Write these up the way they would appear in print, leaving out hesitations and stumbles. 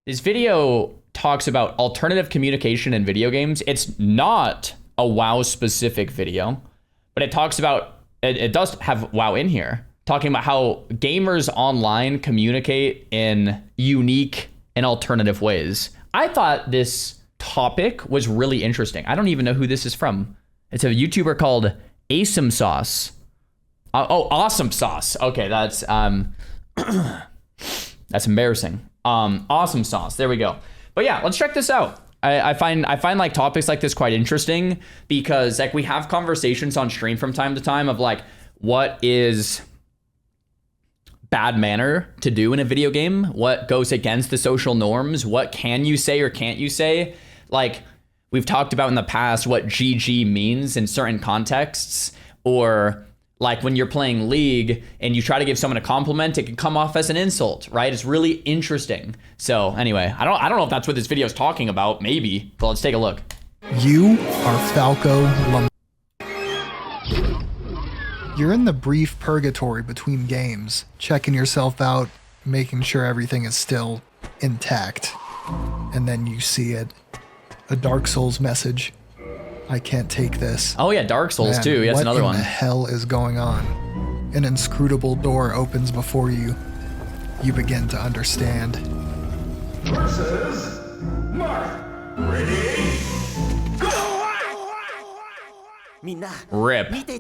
This video talks about alternative communication in video games. It's not a WoW specific video, but it talks about, it does have WoW in here, talking about how gamers online communicate in unique and alternative ways. I thought this topic was really interesting. I don't even know who this is from. It's a YouTuber called Asum Sauce. Awesome Sauce. Okay, that's that's embarrassing. Awesome Sauce. There we go. But yeah, let's check this out. I find like topics like this quite interesting because like we have conversations on stream from time to time of like what is bad manner to do in a video game, what goes against the social norms, what can you say or can't you say. Like we've talked about in the past what GG means in certain contexts, or like when you're playing League and you try to give someone a compliment, it can come off as an insult, right? It's really interesting. So anyway, I don't know if that's what this video is talking about, maybe, but let's take a look. You are Falco Lam. You're in the brief purgatory between games, checking yourself out, making sure everything is still intact. And then you see it. A Dark Souls message. I can't take this. Oh yeah, Dark Souls too. That's another one. What in the hell is going on? An inscrutable door opens before you. You begin to understand. Versus Mark. Ready? Go! Rip. Dude,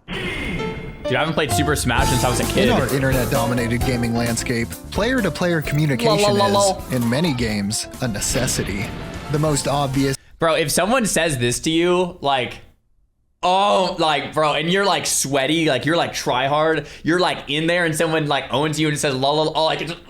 I haven't played Super Smash since I was a kid. In our internet-dominated gaming landscape, player-to-player communication is, in many games, a necessity. The most obvious. Bro, if someone says this to you, like, oh, like, bro, and you're like sweaty, like you're like try hard, you're like in there and someone like owns you and says, lol, like, it's just,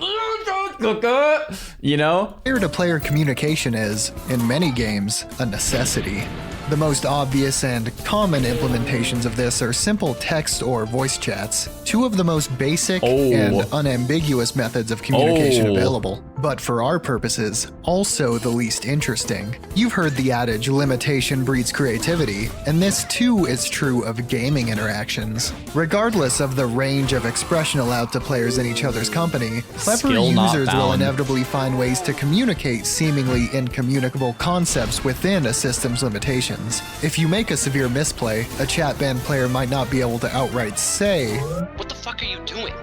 you know? Player-to-player communication is, in many games, a necessity. The most obvious and common implementations of this are simple text or voice chats, two of the most basic and unambiguous methods of communication available, but for our purposes, also the least interesting. You've heard the adage, limitation breeds creativity, and this too is true of gaming interactions. Regardless of the range of expression allowed to players in each other's company, clever users will inevitably find ways to communicate seemingly incommunicable concepts within a system's limitations. If you make a severe misplay, a chat banned player might not be able to outright say, "What the fuck are you doing?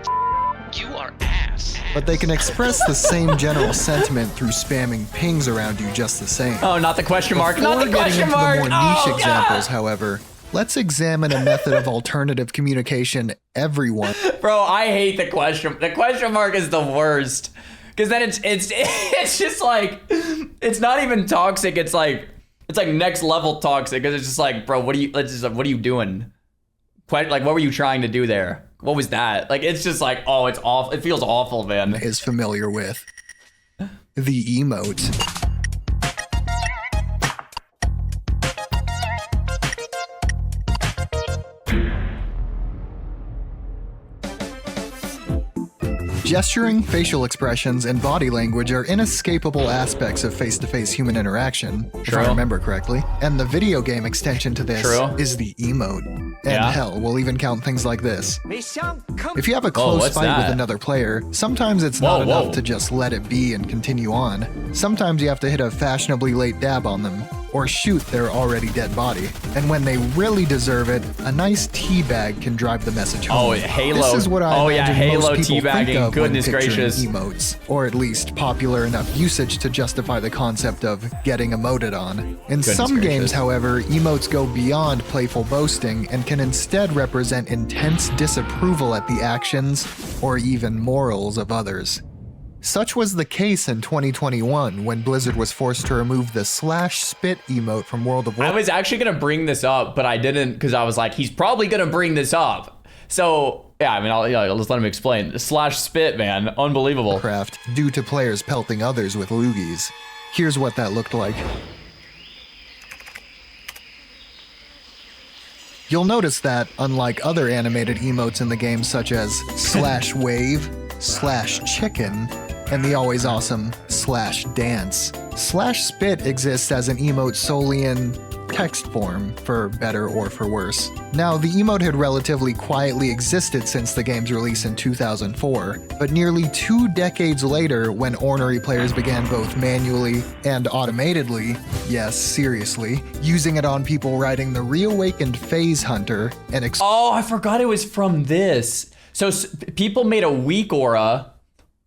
You are ass." But they can express the same general sentiment through spamming pings around you just the same. Oh, not the question mark, not the question mark! Before getting into the more niche examples, however, let's examine a method of alternative communication everyone. Bro, I hate the question. The question mark is the worst. Because then it's just like, it's not even toxic, it's like next level toxic, because it's just like, bro, what are you doing? Like, what were you trying to do there? What was that? Like, it's just like, oh, it's awful. It feels awful, man. Is familiar with the emote. Gesturing, facial expressions, and body language are inescapable aspects of face-to-face human interaction, if I remember correctly. And the video game extension to this is the emote. And hell, we'll even count things like this. If you have a close fight with another player, sometimes it's not enough to just let it be and continue on. Sometimes you have to hit a fashionably late dab on them, or shoot their already dead body. And when they really deserve it, a nice teabag can drive the message home. Oh, Halo. This is what I imagine Halo most people think of goodness when picturing gracious. emotes, or at least popular enough usage to justify the concept of getting emoted on. In some games, however, emotes go beyond playful boasting and can instead represent intense disapproval at the actions or even morals of others. Such was the case in 2021 when Blizzard was forced to remove the /spit emote from World of Warcraft. I was actually gonna bring this up, but I didn't because I was like, he's probably gonna bring this up. So yeah, I mean, I'll just let him explain. /spit, man, unbelievable. Due to players pelting others with loogies. Here's what that looked like. You'll notice that, unlike other animated emotes in the game such as /wave, /chicken, and the always awesome /dance, /spit exists as an emote solely in text form, for better or for worse. Now, the emote had relatively quietly existed since the game's release in 2004, but nearly 2 decades later, when ornery players began both manually and automatedly, yes, seriously, using it on people riding the reawakened Phase Hunter and Oh, I forgot it was from this. So people made a weak aura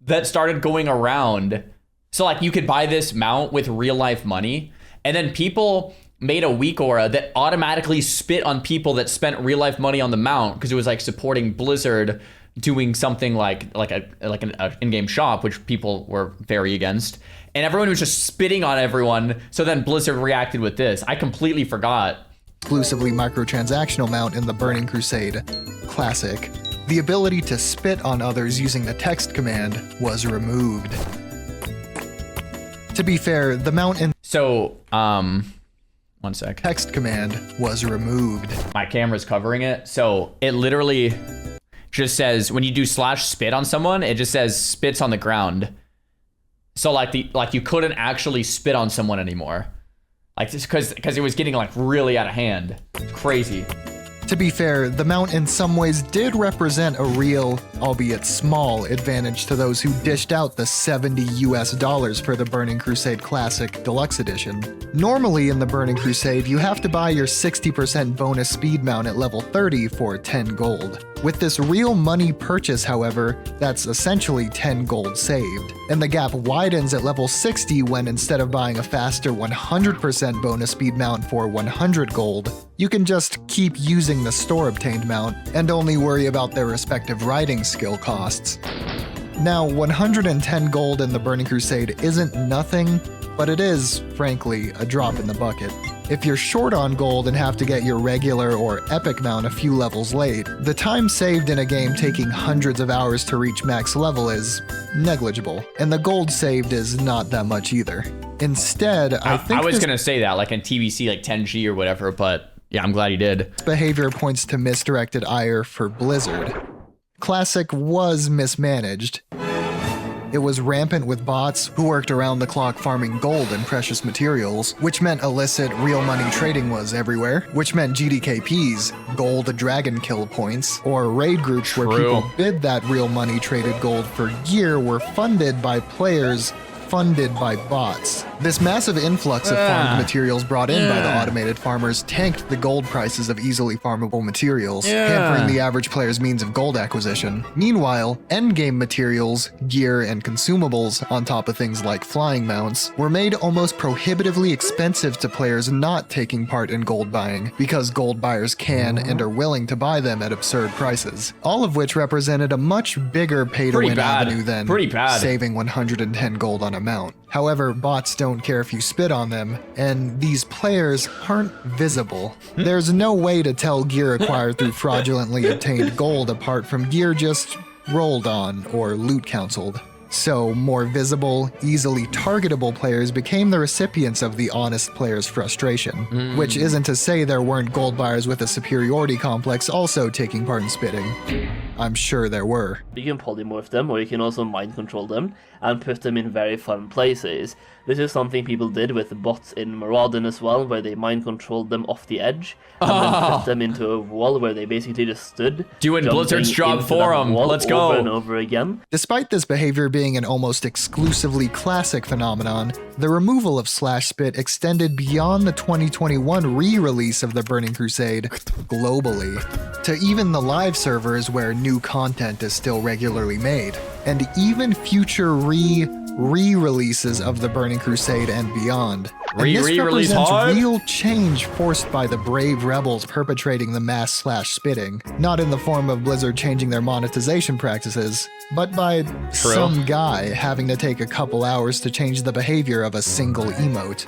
that started going around. So like you could buy this mount with real life money, and then people made a weak aura that automatically spit on people that spent real life money on the mount because it was like supporting Blizzard doing something like an in-game shop, which people were very against, and everyone was just spitting on everyone. So then Blizzard reacted with this. I completely forgot. Exclusively microtransactional mount in the Burning Crusade Classic. The ability to spit on others using the text command was removed. To be fair, the mount in So, 1 sec. text command was removed. My camera's covering it. So it literally just says, when you do /spit on someone, it just says spits on the ground. So like you couldn't actually spit on someone anymore. Like just because it was getting like really out of hand. Crazy. To be fair, the mount in some ways did represent a real, albeit small, advantage to those who dished out the $70 for the Burning Crusade Classic Deluxe Edition. Normally in the Burning Crusade, you have to buy your 60% bonus speed mount at level 30 for 10 gold. With this real money purchase, however, that's essentially 10 gold saved. And the gap widens at level 60 when instead of buying a faster 100% bonus speed mount for 100 gold, you can just keep using the store obtained mount and only worry about their respective riding skill costs. Now, 110 gold in the Burning Crusade isn't nothing, but it is, frankly, a drop in the bucket. If you're short on gold and have to get your regular or epic mount a few levels late, the time saved in a game taking hundreds of hours to reach max level is negligible, and the gold saved is not that much either. Instead, I was gonna say that, like in TBC, like 10G or whatever, but yeah, I'm glad you did. Behavior points to misdirected ire for Blizzard. Classic was mismanaged. It was rampant with bots who worked around the clock farming gold and precious materials, which meant illicit real money trading was everywhere, which meant GDKPs, gold dragon kill points, or raid groups where people bid that real money traded gold for gear were funded by players funded by bots. This massive influx of farmed materials brought in by the automated farmers tanked the gold prices of easily farmable materials, hampering the average player's means of gold acquisition. Meanwhile, endgame materials, gear, and consumables, on top of things like flying mounts, were made almost prohibitively expensive to players not taking part in gold buying, because gold buyers can and are willing to buy them at absurd prices, all of which represented a much bigger pay-to-win avenue than saving 110 gold on a mount. However, bots don't care if you spit on them, and these players aren't visible. There's no way to tell gear acquired through fraudulently obtained gold apart from gear just rolled on or loot counseled. So, more visible, easily targetable players became the recipients of the honest player's frustration. Which isn't to say there weren't gold buyers with a superiority complex also taking part in spitting. I'm sure there were. You can polymorph them, or you can also mind control them and put them in very fun places. This is something people did with the bots in Maraudon as well, where they mind controlled them off the edge and then put them into a wall where they basically just stood doing Blizzard's job for them. Let's go. Over and over again. Despite this behavior being an almost exclusively classic phenomenon, the removal of /spit extended beyond the 2021 re-release of the Burning Crusade globally, to even the live servers where new content is still regularly made, and even future re-releases of the Burning Crusade and beyond. And this represents real change forced by the brave rebels perpetrating the mass /spitting, not in the form of Blizzard changing their monetization practices, but by some guy having to take a couple hours to change the behavior of a single emote.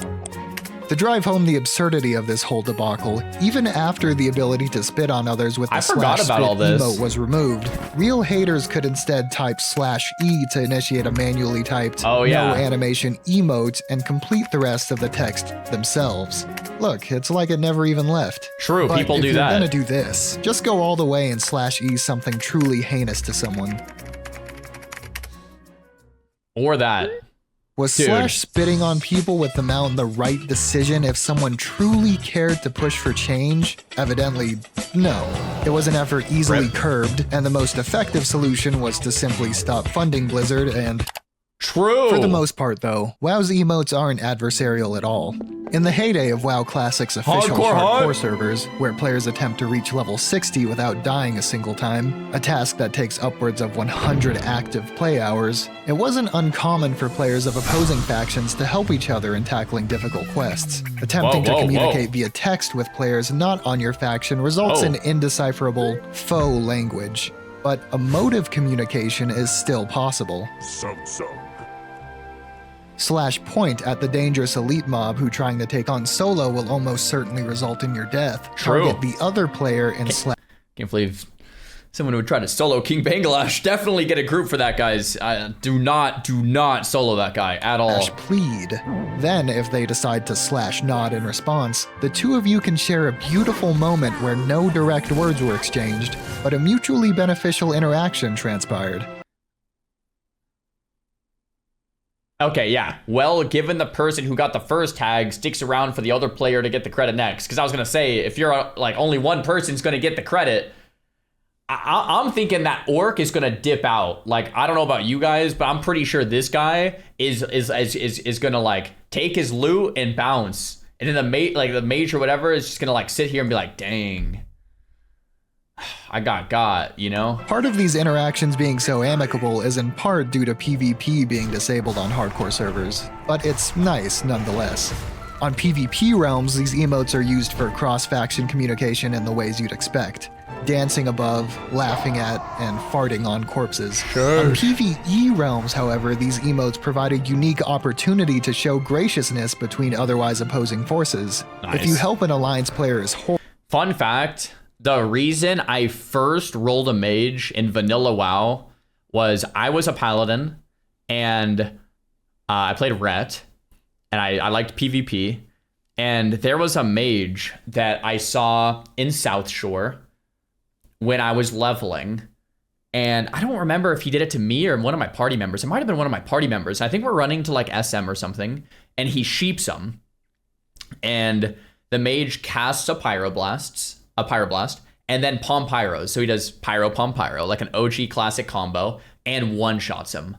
To drive home the absurdity of this whole debacle, even after the ability to spit on others with the /spit emote was removed, real haters could instead type /E to initiate a manually typed no animation emote and complete the rest of the text themselves. Look, it's like it never even left. True, but people do that. If you're gonna do this, just go all the way and /E something truly heinous to someone. Or that. Was Dude. Slash spitting on people with the mount the right decision if someone truly cared to push for change? Evidently, no. It was an effort easily curbed, and the most effective solution was to simply stop funding Blizzard and... True. For the most part, though, WoW's emotes aren't adversarial at all. In the heyday of WoW Classic's official hardcore servers, where players attempt to reach level 60 without dying a single time, a task that takes upwards of 100 active play hours, it wasn't uncommon for players of opposing factions to help each other in tackling difficult quests. Attempting to communicate via text with players not on your faction results in indecipherable faux language. But emotive communication is still possible. Slash point at the dangerous elite mob who trying to take on solo will almost certainly result in your death. True. Target the other player and slash. Can't believe someone who would try to solo King Bangladesh. Definitely get a group for that, guys. Do not solo that guy at all. Plead. Then, if they decide to slash nod in response, the two of you can share a beautiful moment where no direct words were exchanged, but a mutually beneficial interaction transpired. Okay, yeah. Well, given the person who got the first tag sticks around for the other player to get the credit next, because I was gonna say, if you're like only one person's gonna get the credit, I'm thinking that orc is gonna dip out. Like, I don't know about you guys, but I'm pretty sure this guy is gonna like take his loot and bounce, and then the mage or whatever is just gonna like sit here and be like, dang, I got, you know? Part of these interactions being so amicable is in part due to PvP being disabled on hardcore servers, but it's nice nonetheless. On PvP realms, these emotes are used for cross-faction communication in the ways you'd expect. Dancing above, laughing at, and farting on corpses. On PvE realms, however, these emotes provide a unique opportunity to show graciousness between otherwise opposing forces. Nice. If you help an alliance player's Fun fact, the reason I first rolled a mage in vanilla WoW was I was a paladin, and I played Ret, and I liked PvP, and there was a mage that I saw in South Shore when I was leveling, and I don't remember if he did it to me or one of my party members. It might have been one of my party members. I think we're running to like SM or something, and he sheeps him, and the mage casts a pyroblast, and then Palm Pyros. So he does Pyro, Palm Pyro, like an OG classic combo, and one-shots him.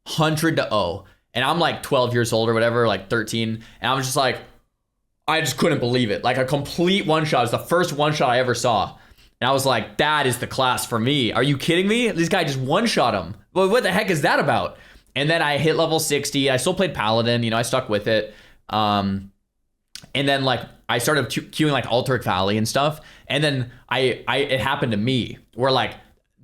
100-0. And I'm like 12 years old or whatever, like 13, and I was just like, I just couldn't believe it. Like a complete one-shot. It was the first one-shot I ever saw. And I was like, that is the class for me. Are you kidding me? This guy just one-shot him. Well, what the heck is that about? And then I hit level 60. I still played Paladin. You know, I stuck with it. And then like I started queuing like Alteric Valley and stuff. And then it happened to me where like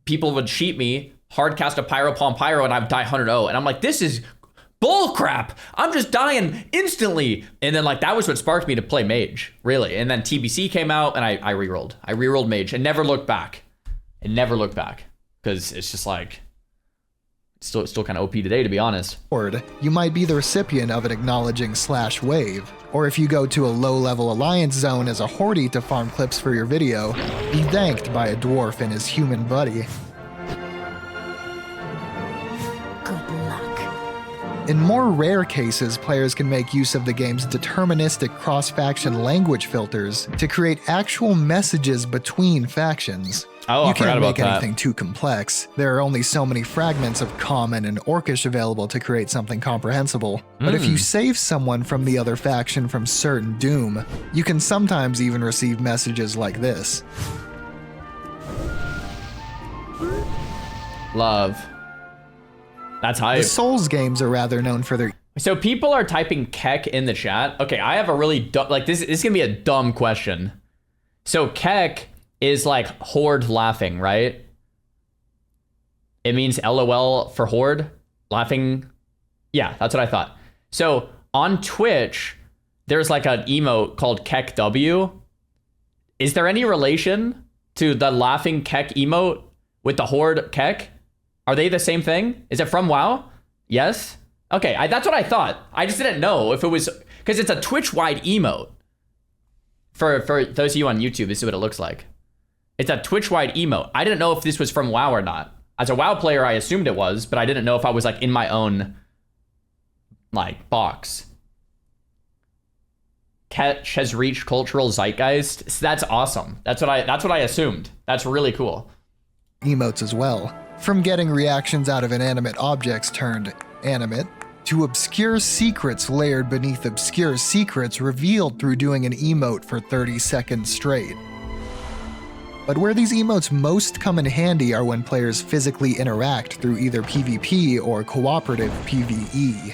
people would cheat me, hard cast a Pyro, Palm Pyro, and I'd die 100-0. And I'm like, this is bull crap. I'm just dying instantly. And then like that was what sparked me to play Mage, really. And then TBC came out and I rerolled. I rerolled Mage and never looked back. Because it's just like it's still kind of OP today, to be honest. You might be the recipient of an acknowledging slash wave. Or if you go to a low-level alliance zone as a horde to farm clips for your video, be thanked by a dwarf and his human buddy. Good luck. In more rare cases, players can make use of the game's deterministic cross-faction language filters to create actual messages between factions. Oh, you I forgot can't about make that. anything too complex. There are only so many fragments of Common and Orcish available to create something comprehensible. But if you save someone from the other faction from certain doom, you can sometimes even receive messages like this. Love. That's hype. The Souls games are rather known for their So people are typing Kek in the chat. Okay, I have a really dumb, like this is gonna be a dumb question. So Kek is like horde laughing, right? It means LOL for horde laughing. Yeah, that's what I thought. So on Twitch, there's like an emote called Kek W. Is there any relation to the laughing Kek emote with the horde Kek? Are they the same thing? Is it from WoW? Yes? Okay, that's what I thought. I just didn't know if it was, because it's a Twitch-wide emote. For those of you on YouTube, this is what it looks like. It's a Twitch-wide emote. I didn't know if this was from WoW or not. As a WoW player, I assumed it was, but I didn't know if I was like in my own like box. Catch has reached cultural zeitgeist. So that's awesome. That's what I assumed. That's really cool. Emotes as well. From getting reactions out of inanimate objects turned animate, to obscure secrets layered beneath obscure secrets revealed through doing an emote for 30 seconds straight. But where these emotes most come in handy are when players physically interact through either PvP or cooperative PvE.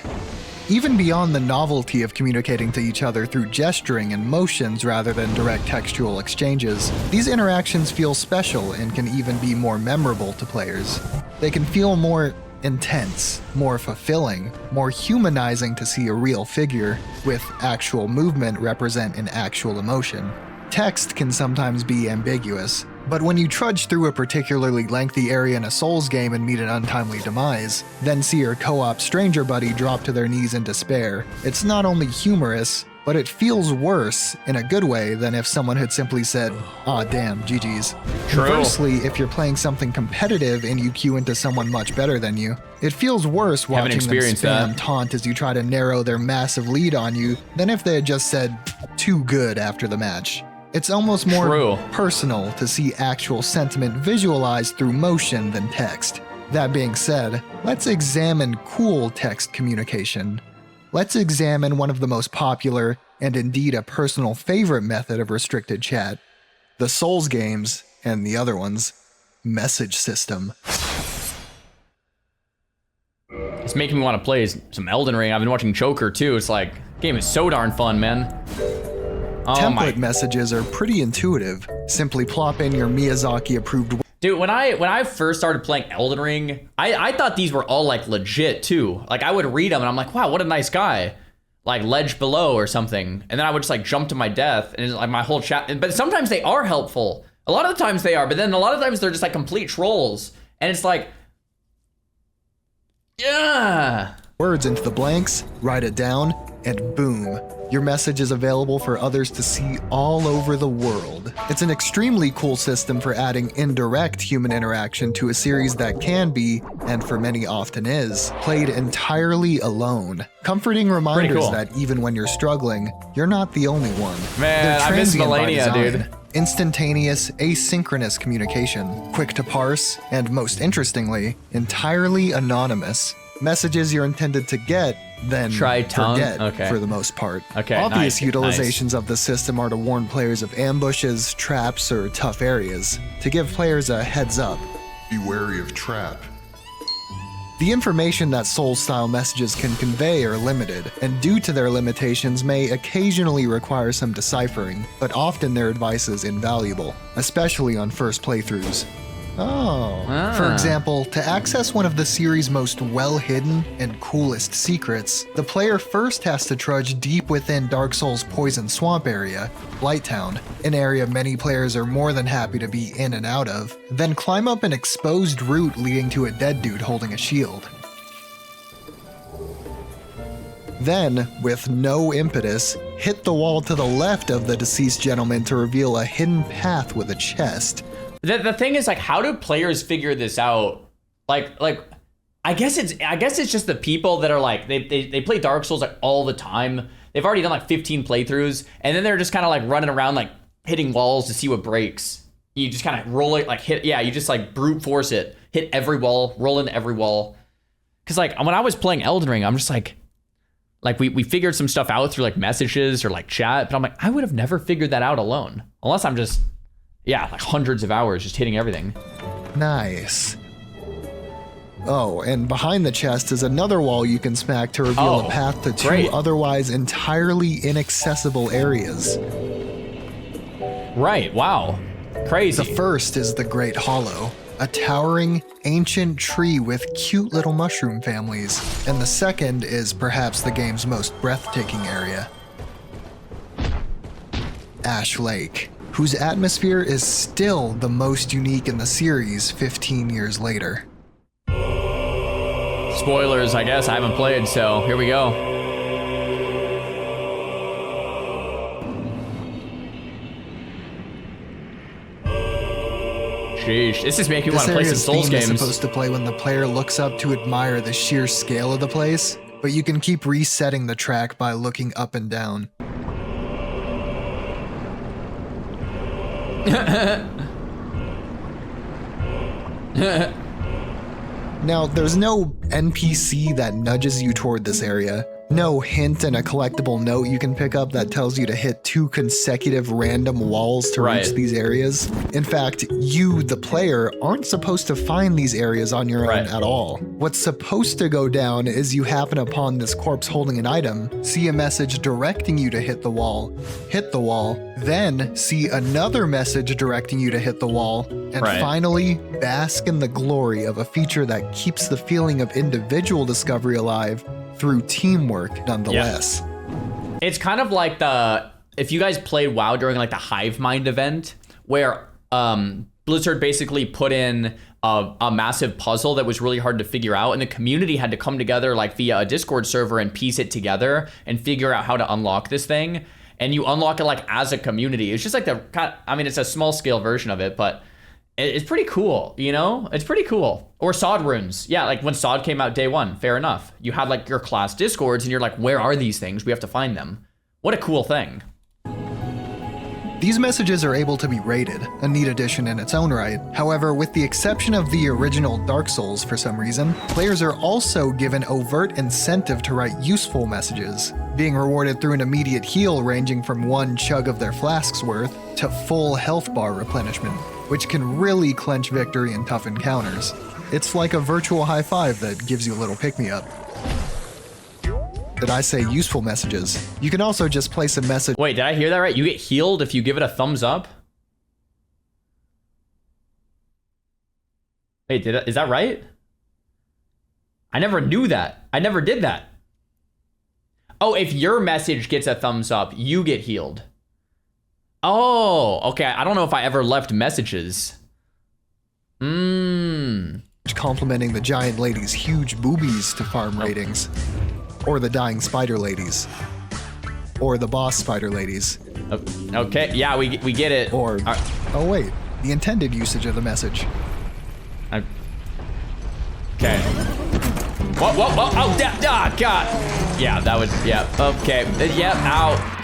Even beyond the novelty of communicating to each other through gesturing and motions rather than direct textual exchanges, these interactions feel special and can even be more memorable to players. They can feel more intense, more fulfilling, more humanizing to see a real figure, with actual movement represent an actual emotion. Text can sometimes be ambiguous, but when you trudge through a particularly lengthy area in a Souls game and meet an untimely demise, then see your co-op stranger buddy drop to their knees in despair, it's not only humorous, but it feels worse in a good way than if someone had simply said, "Aw damn, GG's." True. Conversely, if you're playing something competitive and you queue into someone much better than you, it feels worse watching them experienced spam that. taunt as you try to narrow their massive lead on you than if they had just said, "too good" after the match. It's almost more True. personal to see actual sentiment visualized through motion than text. That being said, let's examine cool text communication. Let's examine one of the most popular, and indeed a personal favorite method of restricted chat, the Souls games, and the other ones, message system. It's making me want to play some Elden Ring. I've been watching Joker too. It's like, game is so darn fun, man. Oh Template messages are pretty intuitive. Simply plop in your Miyazaki-approved. Dude, when I first started playing Elden Ring, I thought these were all like legit too. Like I would read them and I'm like, wow, what a nice guy. Like ledge below or something. And then I would just like jump to my death and it's like my whole chat. But sometimes they are helpful. A lot of the times they are, but then a lot of times they're just like complete trolls. And it's like, yeah. Words into the blanks, write it down, and boom, your message is available for others to see all over the world. It's an extremely cool system for adding indirect human interaction to a series that can be, and for many often is, played entirely alone. Comforting reminders cool. that even when you're struggling, you're not the only one. Man, They're I miss transient by Millennia, design. dude. Instantaneous, asynchronous communication, quick to parse, and most interestingly, entirely anonymous. Messages you're intended to get, then Try tongue? forget Okay. for the most part. Okay, Obvious nice, utilizations of the system are to warn players of ambushes, traps, or tough areas, to give players a heads up. Be wary of trap. The information that Souls-style messages can convey are limited, and due to their limitations may occasionally require some deciphering, but often their advice is invaluable, especially on first playthroughs. For example, to access one of the series' most well-hidden and coolest secrets, the player first has to trudge deep within Dark Souls' Poison Swamp area, Blighttown, an area many players are more than happy to be in and out of, then climb up an exposed route leading to a dead dude holding a shield. Then, with no impetus, hit the wall to the left of the deceased gentleman to reveal a hidden path with a chest. The thing is, like, how do players figure this out? Like, I guess it's just the people that are like, they play Dark Souls like all the time. They've already done like 15 playthroughs, and then they're just kind of like running around like hitting walls to see what breaks. You just kind of roll it, like you just like brute force it, hit every wall, roll into every wall. Cause like when I was playing Elden Ring, I'm just like we figured some stuff out through like messages or like chat, but I'm like, I would have never figured that out alone, unless I'm just. Yeah, like hundreds of hours just hitting everything. Nice. Oh, and behind the chest is another wall you can smack to reveal a path to two great. otherwise entirely inaccessible areas. Right, wow. Crazy. The first is the Great Hollow, a towering, ancient tree with cute little mushroom families. And the second is perhaps the game's most breathtaking area, Ash Lake, whose atmosphere is still the most unique in the series 15 years later. Spoilers, I guess. I haven't played, so here we go. Sheesh, this is making me want to play some This Souls area's theme is games. supposed to play when the player looks up to admire the sheer scale of the place, but you can keep resetting the track by looking up and down. Now, there's no NPC that nudges you toward this area. No hint and a collectible note you can pick up that tells you to hit 2 consecutive random walls to reach these areas. In fact, you, the player, aren't supposed to find these areas on your own at all. What's supposed to go down is you happen upon this corpse holding an item, see a message directing you to hit the wall, then see another message directing you to hit the wall, and finally bask in the glory of a feature that keeps the feeling of individual discovery alive through teamwork nonetheless. It's kind of like if you guys played WoW during like the Hive Mind event, where Blizzard basically put in a massive puzzle that was really hard to figure out, and the community had to come together like via a Discord server and piece it together and figure out how to unlock this thing. And you unlock it like as a community. It's just like it's a small scale version of it, but it's pretty cool, you know? It's pretty cool. Or SOD runes. Yeah, like when SOD came out day 1, fair enough. You had like your class Discords and you're like, where are these things? We have to find them. What a cool thing. These messages are able to be rated, a neat addition in its own right. However, with the exception of the original Dark Souls for some reason, players are also given overt incentive to write useful messages, being rewarded through an immediate heal ranging from 1 chug of their flask's worth to full health bar replenishment, which can really clench victory in tough encounters. It's like a virtual high five that gives you a little pick-me-up. Did I say useful messages? You can also just place a message. Wait, did I hear that right? You get healed if you give it a thumbs up? Wait, is that right? I never knew that. I never did that. Oh, if your message gets a thumbs up, you get healed. Oh, okay. I don't know if I ever left messages. Complimenting the giant lady's huge boobies to farm ratings. Or the dying spider ladies. Or the boss spider ladies. Okay, yeah, we get it. Or, oh wait, the intended usage of the message. Okay. Whoa, oh, God. Yeah, that would, yeah, okay. Yep, ow.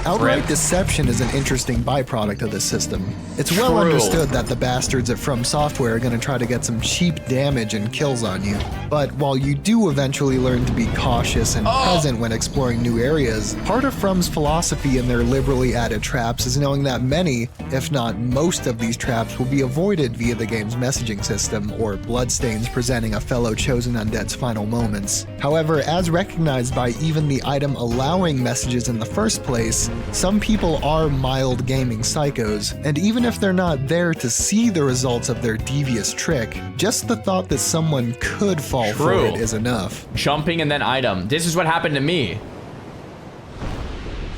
Outright deception is an interesting byproduct of this system. It's well understood that the bastards at From Software are going to try to get some cheap damage and kills on you. But while you do eventually learn to be cautious and present when exploring new areas, part of From's philosophy in their liberally added traps is knowing that many, if not most of these traps will be avoided via the game's messaging system, or bloodstains presenting a fellow chosen undead's final moments. However, as recognized by even the item allowing messages in the first place, some people are mild gaming psychos, and even if they're not there to see the results of their devious trick, just the thought that someone could fall for it is enough. Jumping and then item. This is what happened to me.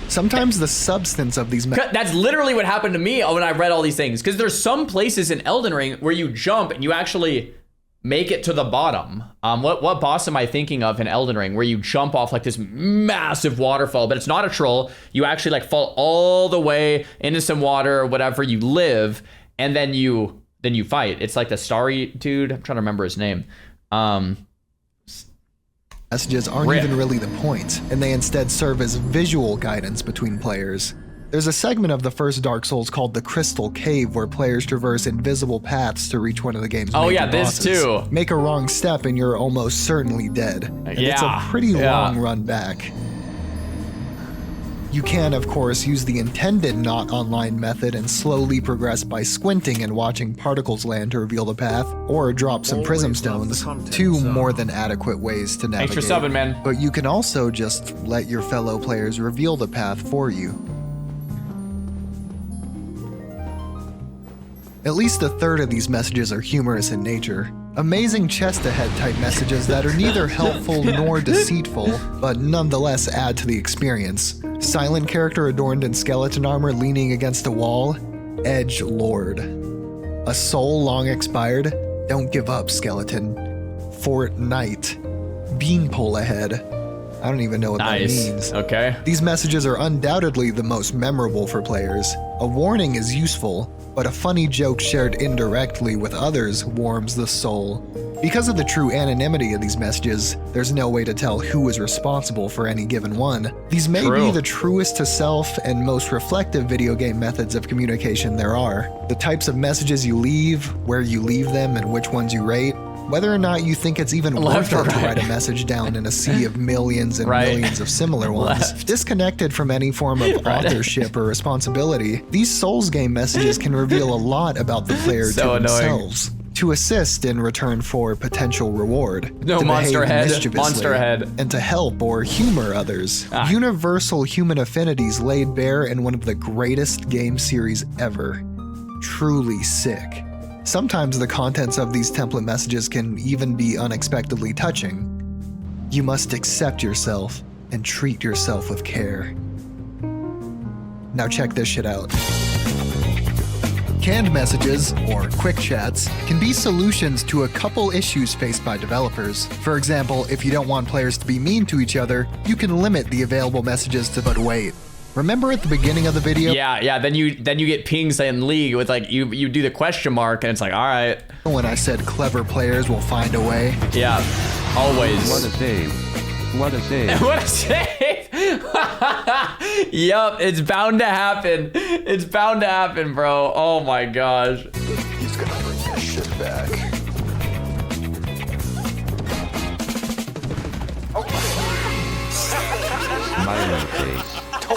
Sometimes the substance of these That's literally what happened to me when I read all these things, because there's some places in Elden Ring where you jump and you actually make it to the bottom. What boss am I thinking of in Elden Ring where you jump off like this massive waterfall, but it's not a troll. You actually like fall all the way into some water or whatever, you live, and then you fight. It's like the starry dude. I'm trying to remember his name. Messages aren't even really the point, and they instead serve as visual guidance between players. There's a segment of the first Dark Souls called the Crystal Cave where players traverse invisible paths to reach one of the game's major bosses. This too. Make a wrong step and you're almost certainly dead. And it's a pretty long run back. You can, of course, use the intended not online method and slowly progress by squinting and watching particles land to reveal the path, or drop some prism stones. 2 more than adequate ways to navigate. Thanks for subbing, man. But you can also just let your fellow players reveal the path for you. At least a third of these messages are humorous in nature. Amazing chest ahead type messages that are neither helpful nor deceitful, but nonetheless add to the experience. Silent character adorned in skeleton armor leaning against a wall, Edge Lord. A soul long expired, don't give up, skeleton. Fortnite. Beanpole ahead. I don't even know what that means. Okay. These messages are undoubtedly the most memorable for players. A warning is useful, but a funny joke shared indirectly with others warms the soul. Because of the true anonymity of these messages, there's no way to tell who is responsible for any given one. These may be the truest to self and most reflective video game methods of communication there are. The types of messages you leave, where you leave them, and which ones you rate, whether or not you think it's even worth it to write a message down in a sea of millions and millions of similar ones. Disconnected from any form of authorship or responsibility, these Souls game messages can reveal a lot about the player to themselves. To assist in return for potential reward, no, to monster behave head, monster head, and to help or humor others. Universal human affinities laid bare in one of the greatest game series ever. Truly sick. Sometimes the contents of these template messages can even be unexpectedly touching. You must accept yourself and treat yourself with care. Now check this shit out. Canned messages, or quick chats, can be solutions to a couple issues faced by developers. For example, if you don't want players to be mean to each other, you can limit the available messages to but wait. Remember at the beginning of the video? Yeah, then you get pings in League with like, you do the question mark and it's like, all right. When I said clever players will find a way? Yeah, always. What a save. What a save. What a save. Yup, it's bound to happen. It's bound to happen, bro. Oh my gosh. He's gonna bring that shit back.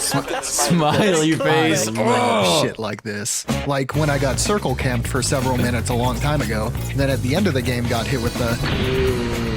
Smiley face. Smiley face. Shit like this. Like when I got circle camped for several minutes a long time ago, then at the end of the game got hit with the...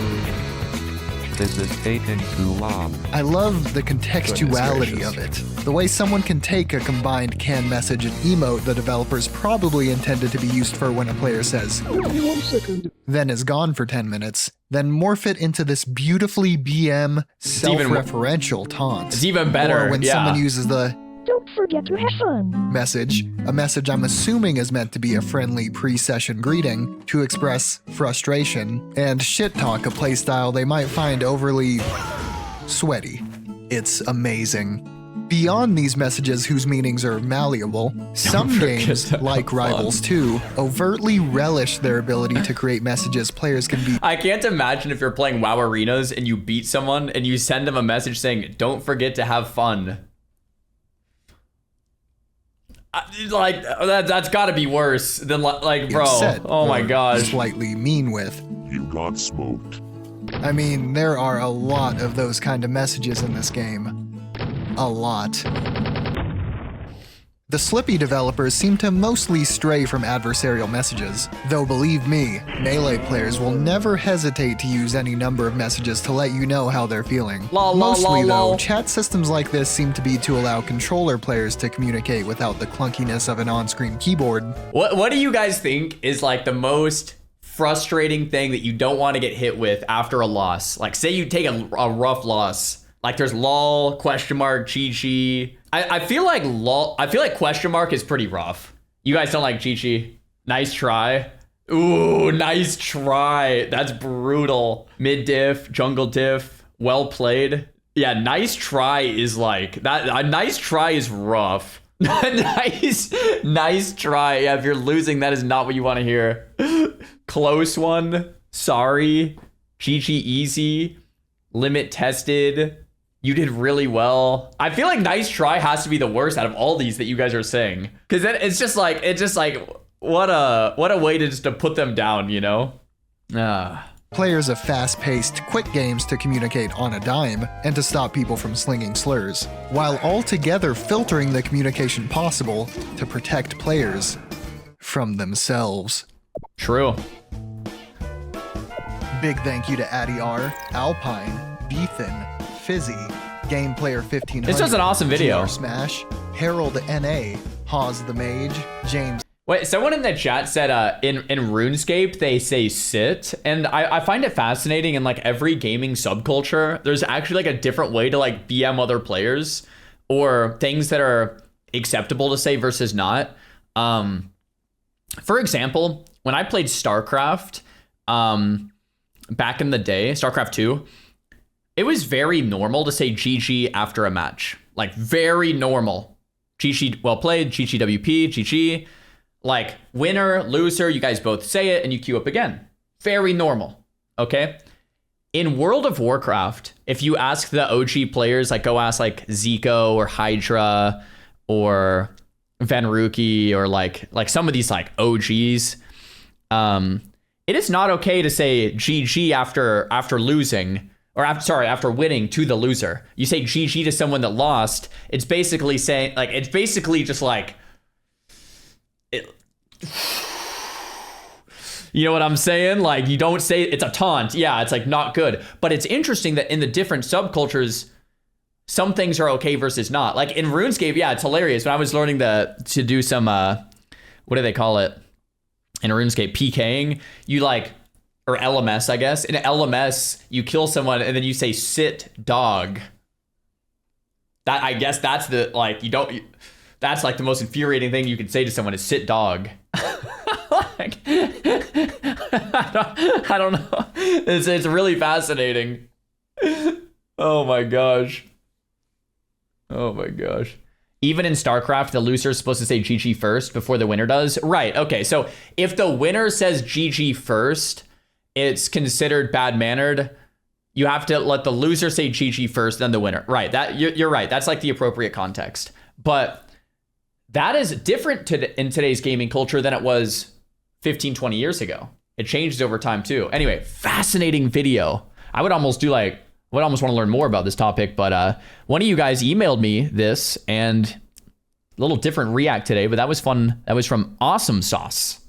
This is taking too long. I love the contextuality of it. The way someone can take a combined canned message and emote the developers probably intended to be used for when a player says, "1 second," then is gone for 10 minutes, then morph it into this beautifully BM, self-referential taunt. It's even better, Or when someone uses the Don't forget to have fun message, a message I'm assuming is meant to be a friendly pre-session greeting, to express frustration and shit talk, a playstyle they might find overly sweaty. It's amazing. Beyond these messages whose meanings are malleable, some games, like Rivals 2, overtly relish their ability to create messages players can be. I can't imagine if you're playing WoW Arenas and you beat someone and you send them a message saying, "Don't forget to have fun." Like that's got to be worse than like, bro. Oh my gosh. Slightly mean with. You got smoked. I mean, there are a lot of those kind of messages in this game. A lot. The Slippy developers seem to mostly stray from adversarial messages, though believe me, Melee players will never hesitate to use any number of messages to let you know how they're feeling. Mostly though, chat systems like this seem to be to allow controller players to communicate without the clunkiness of an on-screen keyboard. What do you guys think is like the most frustrating thing that you don't want to get hit with after a loss? Like say you take a rough loss. Like there's lol, question mark, Chi-Chi. I feel like lol, I feel like question mark is pretty rough. You guys don't like Chi-Chi? Nice try. Ooh, nice try. That's brutal. Mid diff, jungle diff, well played. Yeah, nice try is like, that. A nice try is rough. nice try. Yeah, if you're losing, that is not what you want to hear. Close one. Sorry. Chi-Chi easy. Limit tested. You did really well. I feel like nice try has to be the worst out of all these that you guys are saying. Cause then it's just like, what a way to just to put them down, you know? Players of fast-paced, quick games to communicate on a dime and to stop people from slinging slurs, while altogether filtering the communication possible to protect players from themselves. True. Big thank you to Addy R, Alpine, Beethan, Fizzy, Game Player 1500. This was an awesome video. GR Smash, Harold NA, Hawes the Mage, James. Wait, someone in the chat said in RuneScape they say sit, and I find it fascinating in like every gaming subculture, there's actually like a different way to like BM other players or things that are acceptable to say versus not. For example, when I played StarCraft back in the day, StarCraft 2, it was very normal to say GG after a match. Like very normal. GG well played, GG WP, GG. Like winner, loser, you guys both say it and you queue up again. Very normal. Okay. In World of Warcraft, if you ask the OG players, like go ask like Zico or Hydra or Vanruki or like some of these like OGs, it is not okay to say GG after losing or after winning to the loser. You say GG to someone that lost. It's basically saying like it's basically just like it. You know what I'm saying? Like you don't say it's a taunt. Yeah, it's like not good. But it's interesting that in the different subcultures, some things are okay versus not. Like in RuneScape, yeah, it's hilarious. When I was learning to do some what do they call it? In RuneScape, PKing, you like, or LMS, I guess. In LMS, you kill someone and then you say sit dog. That, I guess that's the, like, that's like the most infuriating thing you can say to someone is sit dog. Like, I don't know. It's really fascinating. Oh my gosh. Oh my gosh. Even in StarCraft, the loser is supposed to say GG first before the winner does. Right. Okay. So if the winner says GG first, it's considered bad-mannered. You have to let the loser say GG first, then the winner. Right. That you're right. That's like the appropriate context. But that is different in today's gaming culture than it was 15, 20 years ago. It changes over time too. Anyway, fascinating video. I would almost want to learn more about this topic, but one of you guys emailed me this and a little different react today, but that was fun. That was from Awesome Sauce.